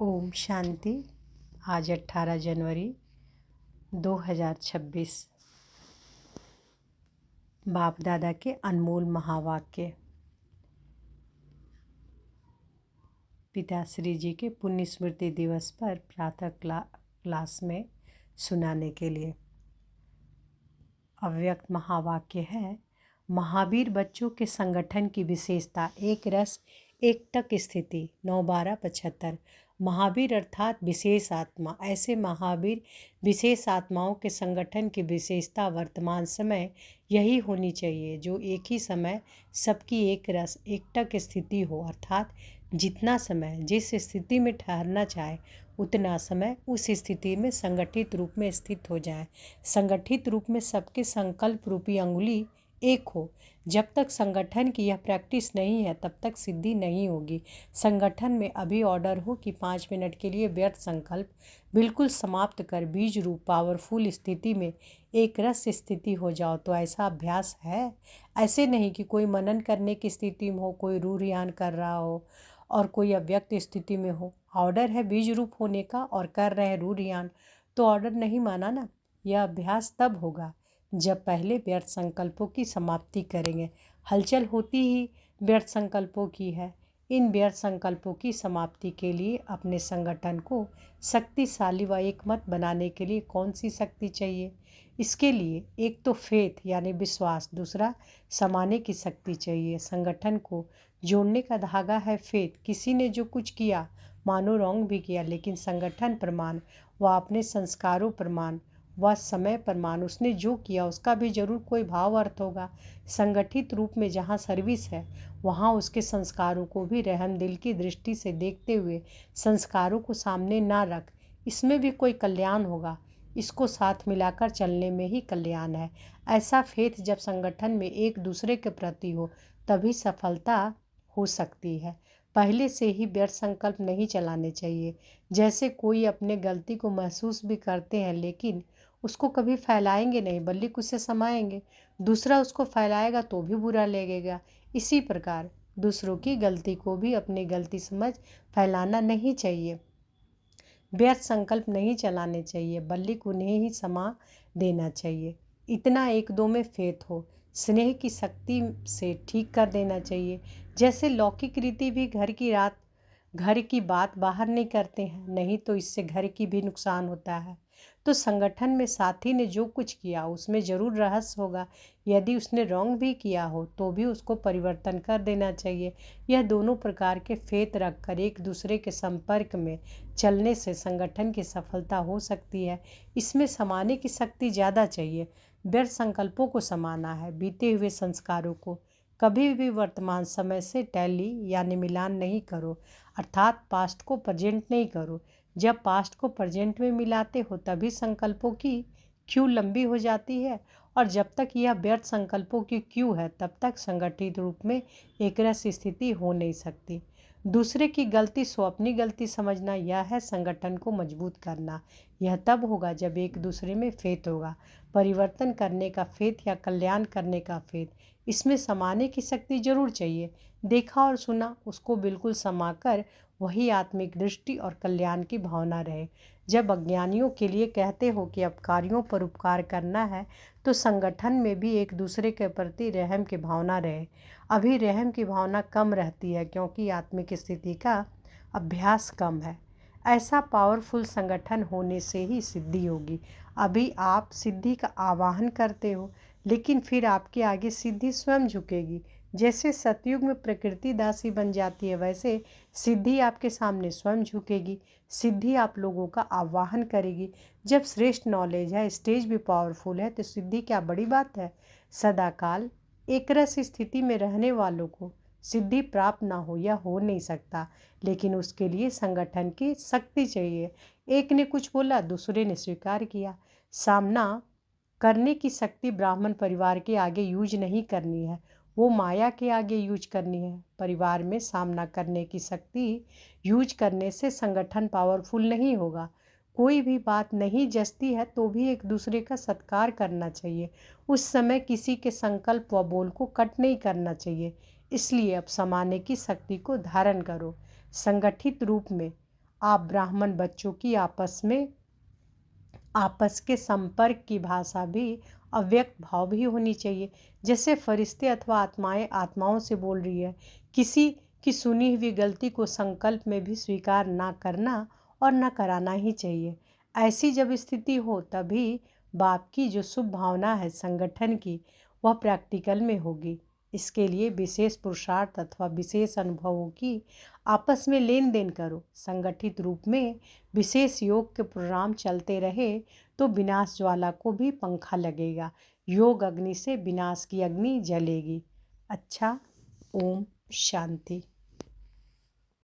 ओम शांति। आज 18 जनवरी 2026। बाप दादा के अनमोल महावाक्य पिताश्री जी के पुण्य स्मृति दिवस पर प्रातः क्लास में सुनाने के लिए। अव्यक्त महावाक्य है, महावीर बच्चों के संगठन की विशेषता एक रस एकटक स्थिति। 9/12/75। महावीर अर्थात विशेष आत्मा। ऐसे महावीर विशेष आत्माओं के संगठन की विशेषता वर्तमान समय यही होनी चाहिए जो एक ही समय सबकी एक रस एकटक स्थिति हो, अर्थात जितना समय जिस स्थिति में ठहरना चाहे उतना समय उस स्थिति में संगठित रूप में स्थित हो जाए। संगठित रूप में सबके संकल्प रूपी अंगुली एक हो। जब तक संगठन की यह प्रैक्टिस नहीं है तब तक सिद्धि नहीं होगी। संगठन में अभी ऑर्डर हो कि 5 मिनट के लिए व्यर्थ संकल्प बिल्कुल समाप्त कर बीज रूप पावरफुल स्थिति में एक रस स्थिति हो जाओ, तो ऐसा अभ्यास है। ऐसे नहीं कि कोई मनन करने की स्थिति में हो, कोई रूह रियान कर रहा हो और कोई अव्यक्त स्थिति में हो। ऑर्डर है बीज रूप होने का और कर रहे हैं रूह रियान, तो ऑर्डर नहीं माना ना। यह अभ्यास तब होगा जब पहले व्यर्थ संकल्पों की समाप्ति करेंगे। हलचल होती ही व्यर्थ संकल्पों की है। इन व्यर्थ संकल्पों की समाप्ति के लिए अपने संगठन को शक्तिशाली व एकमत बनाने के लिए कौन सी शक्ति चाहिए? इसके लिए एक तो फेथ यानी विश्वास, दूसरा समाने की शक्ति चाहिए। संगठन को जोड़ने का धागा है फेथ। किसी ने जो कुछ किया, मानो रॉन्ग भी किया, लेकिन संगठन प्रमाण व अपने संस्कारों प्रमाण वह समय प्रमाण, उसने जो किया उसका भी जरूर कोई भाव अर्थ होगा। संगठित रूप में जहाँ सर्विस है वहाँ उसके संस्कारों को भी रहम दिल की दृष्टि से देखते हुए संस्कारों को सामने ना रख, इसमें भी कोई कल्याण होगा। इसको साथ मिलाकर चलने में ही कल्याण है। ऐसा फेथ जब संगठन में एक दूसरे के प्रति हो तभी सफलता हो सकती है। पहले से ही व्यर्थ संकल्प नहीं चलाने चाहिए। जैसे कोई अपने गलती को महसूस भी करते हैं लेकिन उसको कभी फैलाएंगे नहीं बल्कि उसे समाएंगे। दूसरा उसको फैलाएगा तो भी बुरा लगेगा। इसी प्रकार दूसरों की गलती को भी अपनी गलती समझ फैलाना नहीं चाहिए। व्यर्थ संकल्प नहीं चलाने चाहिए बल्कि उन्हें ही समा देना चाहिए। इतना एक दो में फेथ हो, स्नेह की शक्ति से ठीक कर देना चाहिए। जैसे लौकिक रीति भी घर की बात बाहर नहीं करते हैं, नहीं तो इससे घर की भी नुकसान होता है। तो संगठन में साथी ने जो कुछ किया उसमें जरूर रहस्य होगा। यदि उसने रॉन्ग भी किया हो तो भी उसको परिवर्तन कर देना चाहिए। यह दोनों प्रकार के फेथ रखकर एक दूसरे के संपर्क में चलने से संगठन की सफलता हो सकती है। इसमें समाने की शक्ति ज़्यादा चाहिए। व्यर्थ संकल्पों को समाना है, बीते हुए संस्कारों को। कभी भी वर्तमान समय से टैली यानी मिलान नहीं करो, अर्थात पास्ट को प्रेजेंट नहीं करो। जब पास्ट को प्रेजेंट में मिलाते हो तभी संकल्पों की क्यू लंबी हो जाती है, और जब तक यह व्यर्थ संकल्पों की क्यू है तब तक संगठित रूप में एक रस स्थिति हो नहीं सकती। दूसरे की गलती सो अपनी गलती समझना, यह है संगठन को मजबूत करना। यह तब होगा जब एक दूसरे में फेथ होगा, परिवर्तन करने का फेथ या कल्याण करने का फेथ। इसमें समाने की शक्ति जरूर चाहिए। देखा और सुना उसको बिल्कुल समाकर वही आत्मिक दृष्टि और कल्याण की भावना रहे। जब अज्ञानियों के लिए कहते हो कि अपकारियों पर उपकार करना है तो संगठन में भी एक दूसरे के प्रति रहम की भावना रहे। अभी रहम की भावना कम रहती है क्योंकि आत्मिक स्थिति का अभ्यास कम है। ऐसा पावरफुल संगठन होने से ही सिद्धि होगी। अभी आप सिद्धि का आवाहन करते हो लेकिन फिर आपके आगे सिद्धि स्वयं झुकेगी। जैसे सतयुग में प्रकृति दासी बन जाती है वैसे सिद्धि आपके सामने स्वयं झुकेगी। सिद्धि आप लोगों का आवाहन करेगी। जब श्रेष्ठ नॉलेज है, स्टेज भी पावरफुल है, तो सिद्धि क्या बड़ी बात है। सदाकाल एकरस स्थिति में रहने वालों को सिद्धि प्राप्त ना हो, यह हो नहीं सकता, लेकिन उसके लिए संगठन की शक्ति चाहिए। एक ने कुछ बोला, दूसरे ने स्वीकार किया। सामना करने की शक्ति ब्राह्मण परिवार के आगे यूज नहीं करनी है, वो माया के आगे यूज करनी है। परिवार में सामना करने की शक्ति यूज करने से संगठन पावरफुल नहीं होगा। कोई भी बात नहीं जचती है तो भी एक दूसरे का सत्कार करना चाहिए। उस समय किसी के संकल्प व बोल को कट नहीं करना चाहिए। इसलिए अब समाने की शक्ति को धारण करो। संगठित रूप में आप ब्राह्मण बच्चों की आपस के संपर्क की भाषा भी अव्यक्त भाव भी होनी चाहिए। जैसे फरिश्ते अथवा आत्माएं आत्माओं से बोल रही है। किसी की सुनी हुई गलती को संकल्प में भी स्वीकार ना करना और न कराना ही चाहिए। ऐसी जब स्थिति हो तभी बाप की जो शुभ भावना है संगठन की, वह प्रैक्टिकल में होगी। इसके लिए विशेष पुरुषार्थ अथवा विशेष अनुभवों की आपस में लेन देन करो। संगठित रूप में विशेष योग के प्रोग्राम चलते रहे तो विनाश ज्वाला को भी पंखा लगेगा। योग अग्नि से विनाश की अग्नि जलेगी। अच्छा, ओम शांति।